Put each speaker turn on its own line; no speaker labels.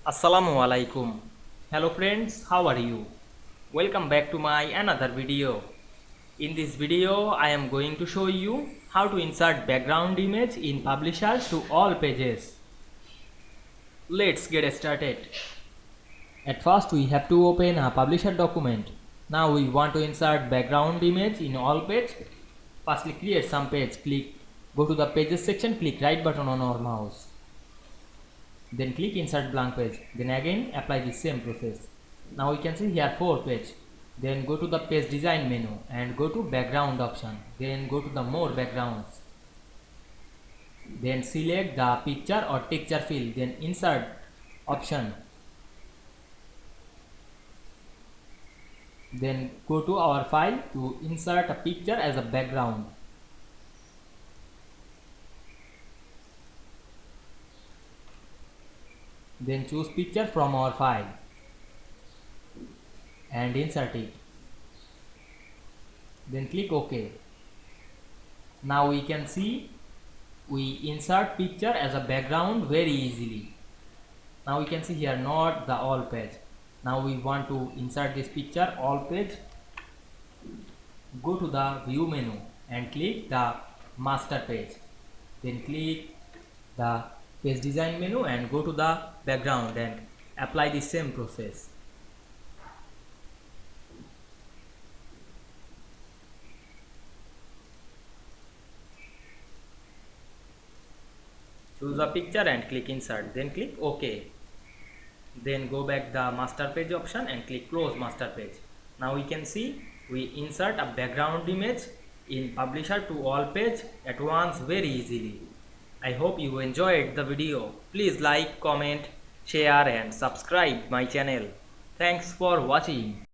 Assalamu Walaikum. Hello friends, how are you? Welcome back to my another video. In this video, I am going to show you how to insert background image in Publisher to all pages. Let's get started. At first, we have to open a Publisher document. Now we want to insert background image in all page. Firstly, create some page. Go to the pages section, click right button on our mouse. Then click insert blank page. Then again apply the same process. Now we can see here 4 page. Then go to the page design menu and go to background option. Then go to the more backgrounds. Then select the picture or texture field. Then insert option. Then go to our file to insert a picture as a background. Then choose picture from our file and insert it. Then click OK. Now we can see we insert picture as a background very easily. Now we can see here not the all page. Now we want to insert this picture all page. Go to the view menu and click the master page. Then click the page design menu and go to the background and apply the same process. Choose a picture and click insert, then click OK. Then go back the master page option and click close master page. Now we can see we insert a background image in Publisher to all page at once very easily. I hope you enjoyed the video. Please like, comment, share and subscribe my channel. Thanks for watching.